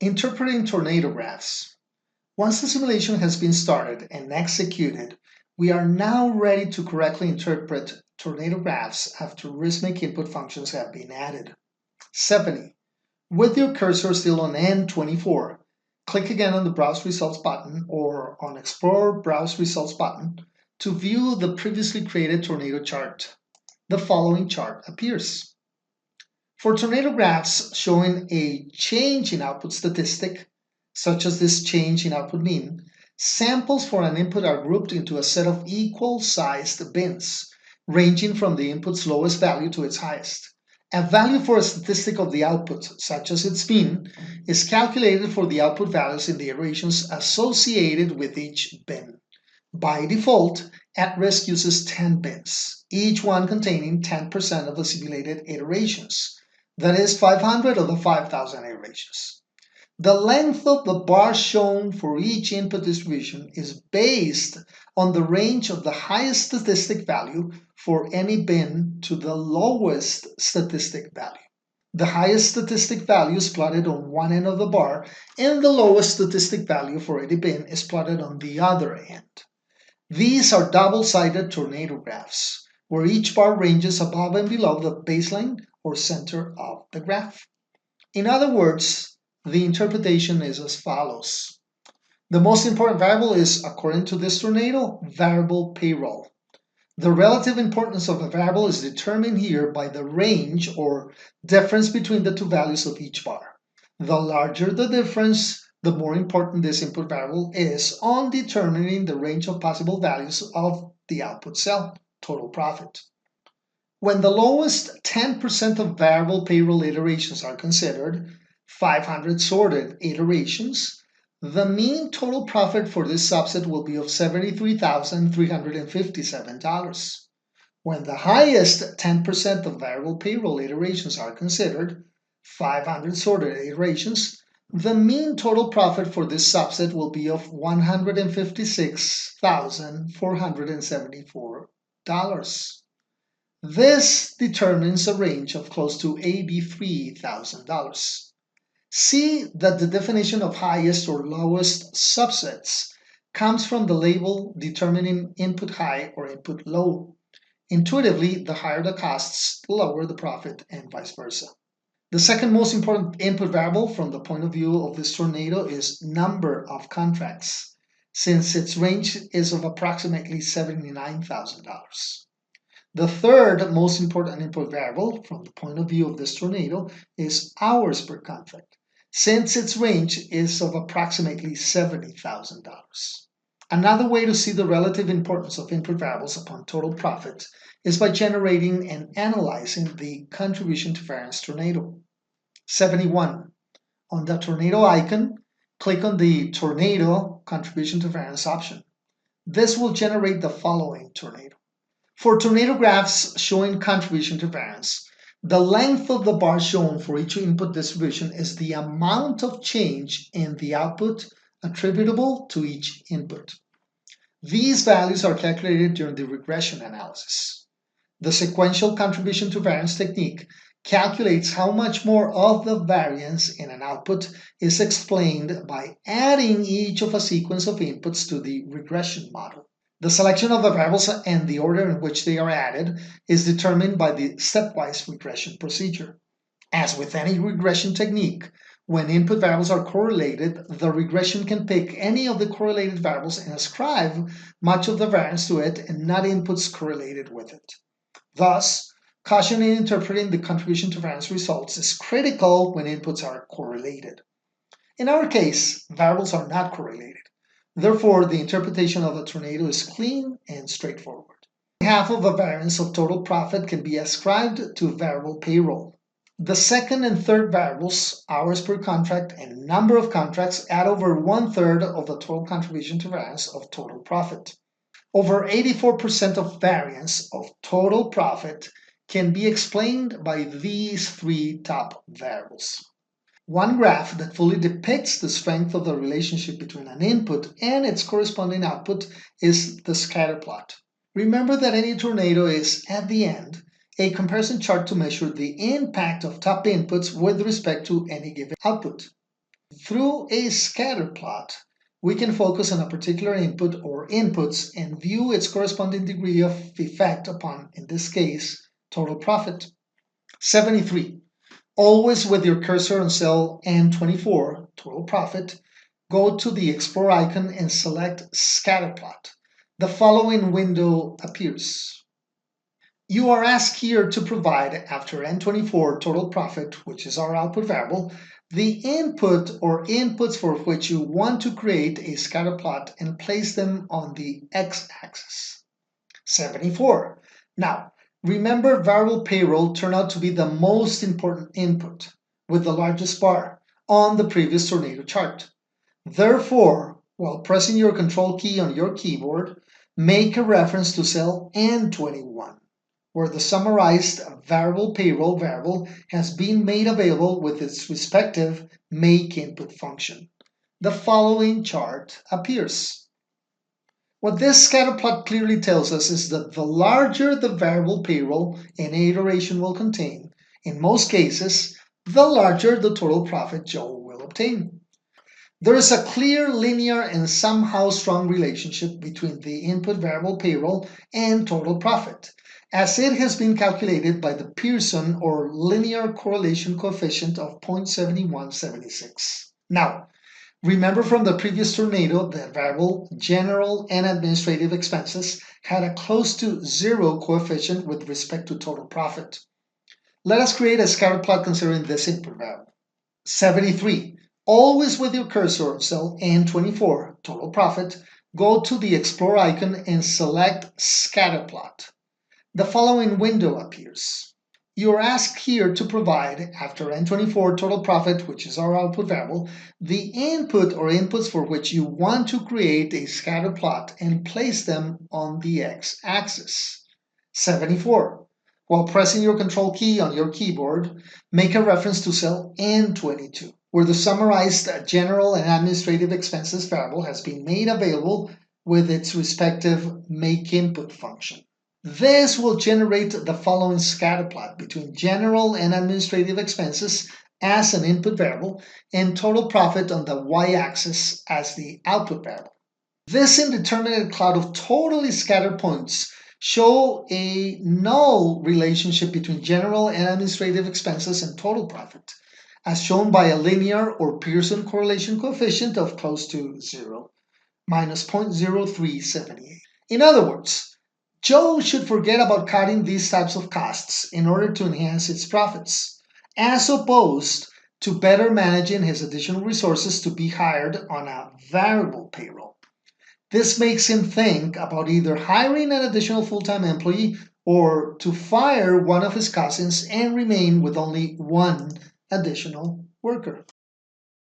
Interpreting tornado graphs. Once the simulation has been started and executed, we are now ready to correctly interpret tornado graphs after RiskMakeInput functions have been added. 70. With your cursor still on N24, click again on the Browse Results button or on Explore Browse Results button to view the previously created tornado chart. The following chart appears. For tornado graphs showing a change in output statistic, such as this change in output mean, samples for an input are grouped into a set of equal-sized bins, ranging from the input's lowest value to its highest. A value for a statistic of the output, such as its mean, is calculated for the output values in the iterations associated with each bin. By default, at-risk uses 10 bins, each one containing 10% of the simulated iterations. That is 500 of the 5,000 iterations. The length of the bar shown for each input distribution is based on the range of the highest statistic value for any bin to the lowest statistic value. The highest statistic value is plotted on one end of the bar, and the lowest statistic value for any bin is plotted on the other end. These are double-sided tornado graphs, where each bar ranges above and below the baseline or center of the graph. In other words, the interpretation is as follows. The most important variable is, according to this tornado, variable payroll. The relative importance of a variable is determined here by the range or difference between the two values of each bar. The larger the difference, the more important this input variable is on determining the range of possible values of the output cell, total profit. When the lowest 10% of variable payroll iterations are considered, 500 sorted iterations, the mean total profit for this subset will be of $73,357. When the highest 10% of variable payroll iterations are considered, 500 sorted iterations, the mean total profit for this subset will be of $156,474. This determines a range of close to $83,000. See that the definition of highest or lowest subsets comes from the label determining input high or input low. Intuitively, the higher the costs, the lower the profit, and vice versa. The second most important input variable from the point of view of this tornado is number of contracts, since its range is of approximately $79,000. The third most important input variable from the point of view of this tornado is hours per contract, since its range is of approximately $70,000. Another way to see the relative importance of input variables upon total profit is by generating and analyzing the contribution to variance tornado. 71. On the tornado icon, click on the tornado contribution to variance option. This will generate the following tornado. For tornado graphs showing contribution to variance, the length of the bar shown for each input distribution is the amount of change in the output attributable to each input. These values are calculated during the regression analysis. The sequential contribution to variance technique calculates how much more of the variance in an output is explained by adding each of a sequence of inputs to the regression model. The selection of the variables and the order in which they are added is determined by the stepwise regression procedure. As with any regression technique, when input variables are correlated, the regression can pick any of the correlated variables and ascribe much of the variance to it and not inputs correlated with it. Thus, caution in interpreting the contribution to variance results is critical when inputs are correlated. In our case, variables are not correlated. Therefore, the interpretation of a tornado is clean and straightforward. Half of the variance of total profit can be ascribed to variable payroll. The second and third variables, hours per contract and number of contracts, add over 1/3 of the total contribution to variance of total profit. Over 84% of variance of total profit can be explained by these three top variables. One graph that fully depicts the strength of the relationship between an input and its corresponding output is the scatter plot. Remember that any tornado is, at the end, a comparison chart to measure the impact of top inputs with respect to any given output. Through a scatter plot, we can focus on a particular input or inputs and view its corresponding degree of effect upon, in this case, total profit. 73. Always with your cursor on cell N24, total profit, go to the Explore icon and select Scatter Plot. The following window appears. You are asked here to provide, after N24 total profit, which is our output variable, the input or inputs for which you want to create a scatter plot and place them on the x-axis. 74. Now, remember variable payroll turned out to be the most important input, with the largest bar, on the previous tornado chart. Therefore, while pressing your control key on your keyboard, make a reference to cell N21, where the summarized variable payroll variable has been made available with its respective makeInput function. The following chart appears. What this scatter plot clearly tells us is that the larger the variable payroll an iteration will contain, in most cases, the larger the total profit Joe will obtain. There is a clear linear and somehow strong relationship between the input variable payroll and total profit, as it has been calculated by the Pearson or linear correlation coefficient of 0.7176. Now, remember from the previous tornado that variable, general, and administrative expenses had a close to zero coefficient with respect to total profit. Let us create a scatter plot considering this input variable. 73. Always with your cursor on cell N24, total profit, go to the Explore icon and select Scatter Plot. The following window appears. You are asked here to provide, after N24 total profit, which is our output variable, the input or inputs for which you want to create a scatter plot and place them on the x-axis. 74. While pressing your control key on your keyboard, make a reference to cell N22, where the summarized general and administrative expenses variable has been made available with its respective makeInput function. This will generate the following scatter plot between general and administrative expenses as an input variable and total profit on the y-axis as the output variable. This indeterminate cloud of totally scattered points show a null relationship between general and administrative expenses and total profit, as shown by a linear or Pearson correlation coefficient of close to 0, minus 0.0378. In other words, Joe should forget about cutting these types of costs in order to enhance its profits, as opposed to better managing his additional resources to be hired on a variable payroll. This makes him think about either hiring an additional full-time employee or to fire one of his cousins and remain with only one additional worker.